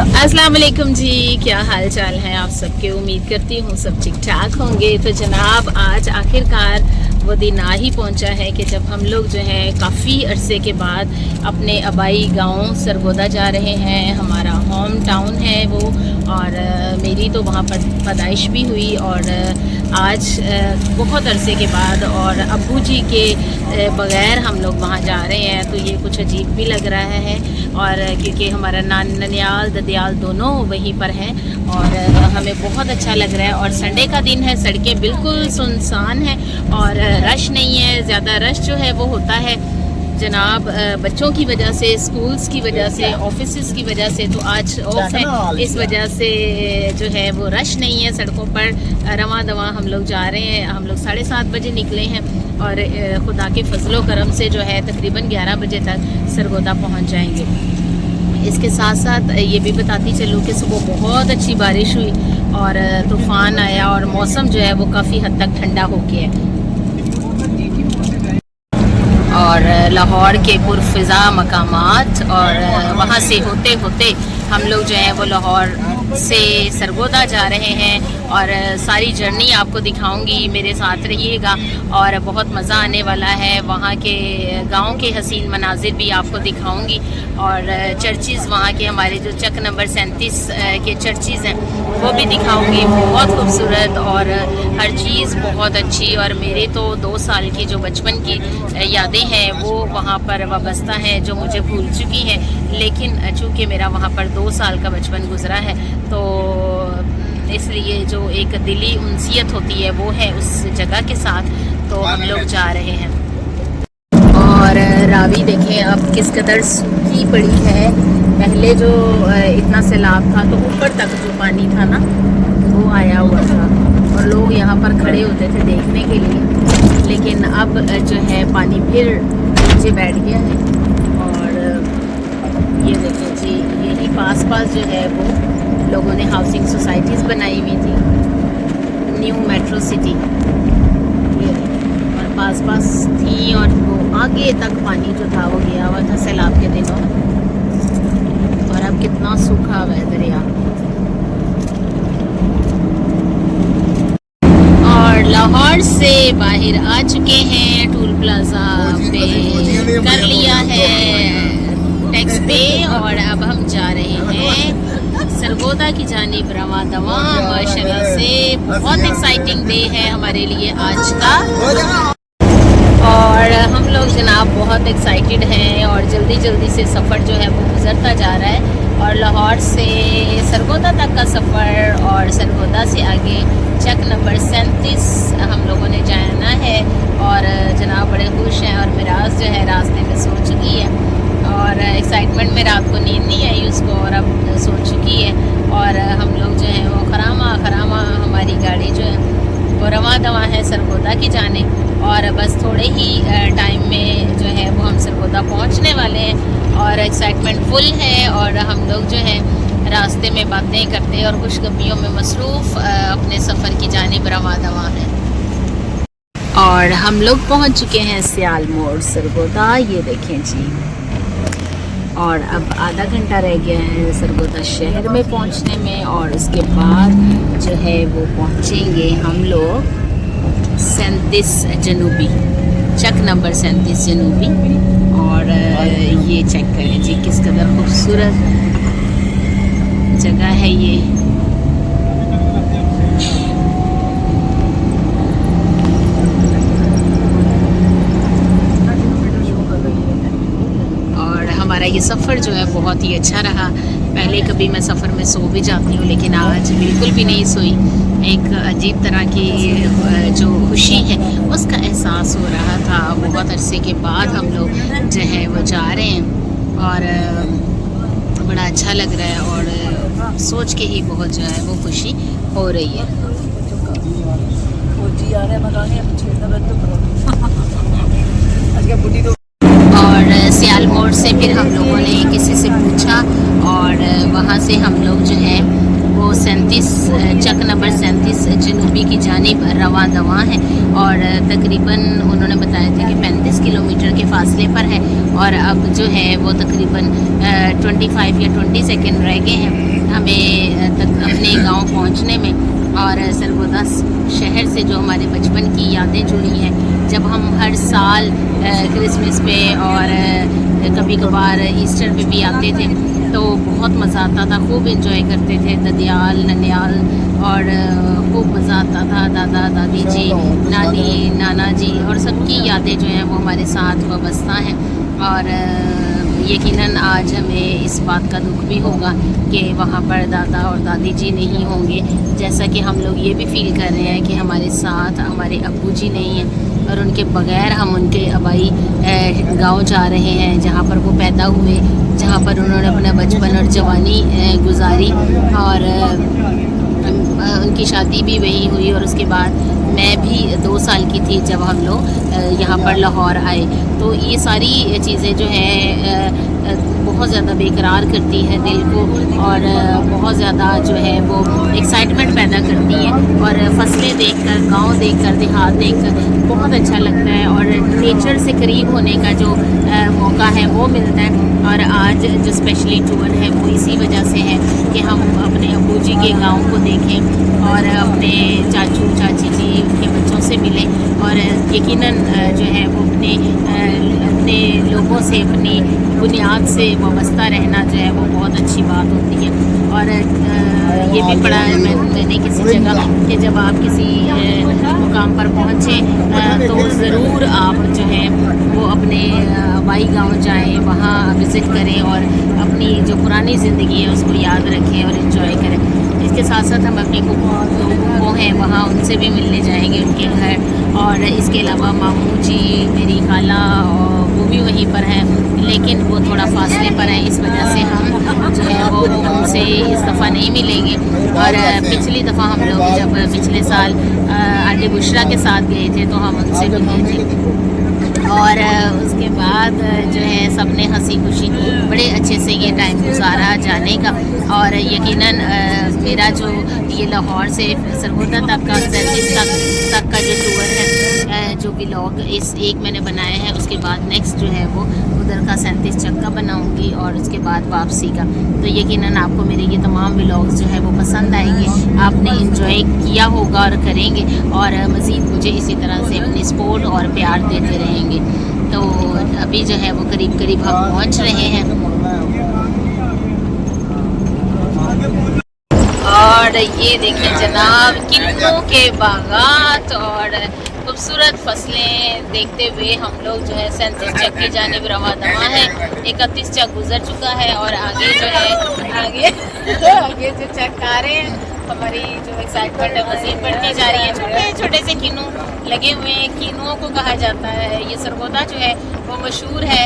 अस्सलाम वालेकुम जी, क्या हाल चाल है आप सबके। उम्मीद करती हूँ सब ठीक ठाक होंगे। तो जनाब आज आखिरकार वो दिन आ ही पहुँचा है कि जब हम लोग जो है काफ़ी अरसे के बाद अपने आबाई गांव सरगोदा जा रहे हैं। हमारा होम टाउन है वो, और मेरी तो वहाँ पर पैदाइश भी हुई, और आज बहुत अरसे के बाद और अब्बू जी के बग़ैर हम लोग वहाँ जा रहे हैं, तो ये कुछ अजीब भी लग रहा है। और क्योंकि हमारा ननियाल ददियाल दोनों वहीं पर हैं, और हमें बहुत अच्छा लग रहा है। और संडे का दिन है, सड़कें बिल्कुल सुनसान हैं और रश नहीं है। ज़्यादा रश जो है वो होता है जनाब बच्चों की वजह से, स्कूल्स की वजह से, ऑफिसेस की वजह से। तो आज ऑफ है, इस वजह से जो है वो रश नहीं है सड़कों पर। रवां दवां हम लोग जा रहे हैं। हम लोग 7:30 बजे निकले हैं और खुदा के फजलो करम से जो है तकरीबन 11 बजे तक सरगोदा पहुंच जाएंगे। इसके साथ साथ ये भी बताती चलूँ कि सुबह बहुत अच्छी बारिश हुई और तूफ़ान आया और मौसम जो है वो काफ़ी हद तक ठंडा हो गया है। और लाहौर के पुरफ़िज़ा मकामात, और वहाँ से होते होते हम लोग जो है वो लाहौर से सरगोदा जा रहे हैं। और सारी जर्नी आपको दिखाऊंगी, मेरे साथ रहिएगा और बहुत मज़ा आने वाला है। वहाँ के गांव के हसीन मनाजिर भी आपको दिखाऊंगी, और चर्चिज़ वहाँ के हमारे जो चक नंबर 37 के चर्चिज़ हैं वो भी दिखाऊंगी। बहुत खूबसूरत और हर चीज़ बहुत अच्छी। और मेरे तो 2 साल की जो बचपन की यादें हैं वो वहाँ पर वाबस्ता हैं, जो मुझे भूल चुकी हैं। लेकिन चूँकि मेरा वहाँ पर 2 साल का बचपन गुजरा है, तो इसलिए जो एक दिली उनसियत होती है वो है उस जगह के साथ। तो हम लोग जा रहे हैं। और रावी देखें अब किस कदर सूखी पड़ी है। पहले जो इतना सैलाब था तो ऊपर तक जो पानी था ना वो आया हुआ था, और लोग यहाँ पर खड़े होते थे देखने के लिए। लेकिन अब जो है पानी फिर नीचे बैठ गया है। और ये देखें जी, यही पास जो है वो लोगों ने हाउसिंग सोसाइटीज़ बनाई हुई थी, न्यू मेट्रो सिटी ये, और पास थी। और वो आगे तक पानी जो था वो गया हुआ था सैलाब के दिनों में। और अब कितना सूखा हुआ है दरिया। और लाहौर से बाहर आ चुके हैं, टूल प्लाजा पे कर लिया है टैक्स पे, और अब हम जा रहे हैं सरगोदा की जानिब रवां दवां। माशाल्लाह से बहुत एक्साइटिंग डे है हमारे लिए आज का, और हम लोग जनाब बहुत एक्साइटेड हैं। और जल्दी से सफ़र जो है वो गुजरता जा रहा है। और लाहौर से सरगोदा तक का सफ़र, और सरगोदा से आगे चक नंबर 37 हम लोगों ने जाना है। और जनाब बड़े खुश हैं, और मिराज जो है रास्ते में सो चुकी है, और एक्साइटमेंट में रात को नींद नहीं आई उसको, और अब सो चुकी है। और हम लोग जो है वो खरामा हमारी गाड़ी जो है वो रवां दवां है सरगोदा की जानिब। और बस थोड़े ही टाइम में जो है वो हम सरगोदा पहुंचने वाले हैं, और एक्साइटमेंट फुल है। और हम लोग जो है रास्ते में बातें करते और खुशगपियों में मसरूफ़ अपने सफ़र की जानिब रवां दवां हैं। और हम लोग पहुंच चुके हैं सियाल मोड़ सरगोदा, ये देखें जी। और अब आधा घंटा रह गया है सरगोदा शहर में पहुंचने में, और उसके बाद जो है वो पहुंचेंगे हम लोग 37 जनूबी, चक नंबर 37 जनूबी। और ये चेक करें जी किस कदर खूबसूरत जगह है ये। हमारा ये सफ़र जो है बहुत ही अच्छा रहा। पहले कभी मैं सफ़र में सो भी जाती हूँ, लेकिन आज बिल्कुल भी नहीं सोई। एक अजीब तरह की जो खुशी है उसका एहसास हो रहा था। बहुत अरसे के बाद हम लोग जो है वो जा रहे हैं, और बड़ा अच्छा लग रहा है, और सोच के ही बहुत जो है वो खुशी हो रही है। और सियाल मोड़ से फिर हम लोगों ने किसी से पूछा, और वहाँ से हम लोग जो है वो 37 चक नंबर 37 जनूबी की जानिब रवां दवां है। और तकरीबन उन्होंने बताया था कि 35 किलोमीटर के फासले पर है, और अब जो है वो तकरीबन 25 या 20 सेकेंड रह गए हैं हमें तक अपने गांव पहुंचने में, और सरगोदा शहर से जो हमारे बचपन की यादें जुड़ी हैं, जब हम हर साल क्रिसमस पे और कभी कभार ईस्टर पे भी आते थे तो बहुत मज़ा आता था, खूब एंजॉय करते थे ददियाल ननियाल, और खूब मज़ा आता था। दादा दादी जी, नानी नाना जी और सबकी यादें जो हैं वो हमारे साथ वाबस्ता हैं। और यकीनन आज हमें इस बात का दुख भी होगा कि वहाँ पर दादा और दादी जी नहीं होंगे, जैसा कि हम लोग ये भी फील कर रहे हैं कि हमारे साथ हमारे अब्बू जी नहीं हैं, और उनके बग़ैर हम उनके आबाई गांव जा रहे हैं जहाँ पर वो पैदा हुए, जहाँ पर उन्होंने अपना बचपन और जवानी गुजारी, और उनकी शादी भी वही हुई। और उसके बाद मैं भी 2 साल की थी जब हम लोग यहाँ पर लाहौर आए। तो ये सारी चीज़ें जो हैं बहुत ज़्यादा बेकरार करती है दिल को, और बहुत ज़्यादा जो है वो एक्साइटमेंट पैदा करती हैं। और फसलें देखकर, गांव देखकर, देहात देखकर बहुत अच्छा लगता है, और नेचर से करीब होने का जो मौका है वो मिलता है। और आज जो स्पेशली टूर है वो इसी वजह से है कि हम अपने अब्बू जी के गांव को देखें और अपने चाचू चाची जी के बच्चों से मिलें, और यकीनन जो है वो अपने लोगों से, अपनी बुनियाद से वाबस्ता रहना जो है वो बहुत अच्छी बात होती है। और ये भी पढ़ा है मैंने किसी जगह कि जब आप किसी मुकाम पर पहुँचे तो ज़रूर आप जो है वो अपने आबाई गांव जाएं, वहाँ विज़िट करें और अपनी जो पुरानी ज़िंदगी है उसको याद रखें और इन्जॉय करें। इसके साथ साथ हम अपने वो हैं वहाँ उनसे भी मिलने जाएंगे, उनके घर। और इसके अलावा मामू जी, मेरी खाला, वो भी वहीं पर हैं, लेकिन वो थोड़ा फासले पर हैं, इस वजह से हम जो है वो उनसे इस दफ़ा नहीं मिलेंगे। और पिछली दफ़ा हम लोग जब पिछले साल आंटी बुशरा के साथ गए थे तो हम उनसे मिले थे, और उसके बाद जो है सब ने हंसी खुशी बड़े अच्छे से ये टाइम गुजारा जाने का। और यकीनन मेरा जो ये लाहौर से सरगोदा तक का 37 तक का जो टूर है, जो व्लॉग इस एक मैंने बनाया है, उसके बाद नेक्स्ट जो है वो उधर का 37 तक का बनाऊंगी, और उसके बाद वापसी का। तो यकीनन आपको मेरे ये तमाम व्लॉग्स जो है वो पसंद आएंगे, आपने इंजॉय किया होगा और करेंगे, और मज़ीद मुझे इसी तरह से अपनी सपोर्ट और प्यार देते रहेंगे। तो अभी जो है वो करीब करीब हम पहुंच रहे हैं, और ये देखिए जनाब किन्नों के बागात और खूबसूरत फसलें देखते हुए हम लोग जो है 37 चक की जानिब रवा दवा है। 31 चक गुजर चुका है, और आगे जो है आगे जो चक आ रहे हैं, हमारी जो एक्साइटमेंट है मज़ीद बढ़ती जा रही है। छोटे छोटे से किन्नू लगे हुए हैं, किन्नुओं को कहा जाता है। ये सरगोदा जो है वो मशहूर है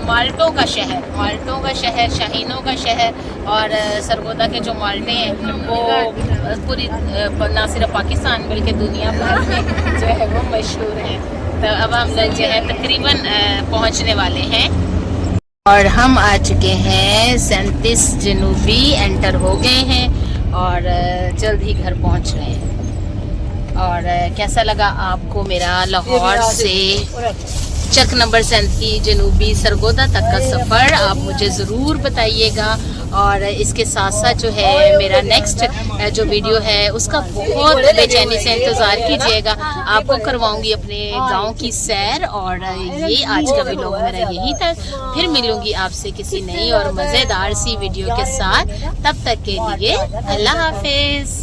माल्टों का शहर, माल्टों का शहर, शाहीनों का शहर। और सरगोदा के जो माल्टे हैं वो पूरी ना सिर्फ पाकिस्तान बल्कि दुनिया भर में जो है वो मशहूर है। तो अब हम लोग जो है तकरीबन पहुंचने वाले हैं, और हम आ चुके हैं 37 जनूबी, एंटर हो गए हैं और जल्द ही घर पहुंच रहे हैं। और कैसा लगा आपको मेरा लाहौर से चक नंबर 37 जनूबी सरगोदा तक का सफ़र? आप मुझे ज़रूर बताइएगा। और इसके साथ साथ जो है मेरा नेक्स्ट जो वीडियो है उसका बहुत बेचैनी से इंतज़ार कीजिएगा। आपको करवाऊंगी अपने गांव की सैर। और ये आज का व्लॉग मेरा यही था। फिर मिलूंगी आपसे किसी नई और मज़ेदार सी वीडियो के साथ। तब तक के लिए अल्लाह हाफिज़।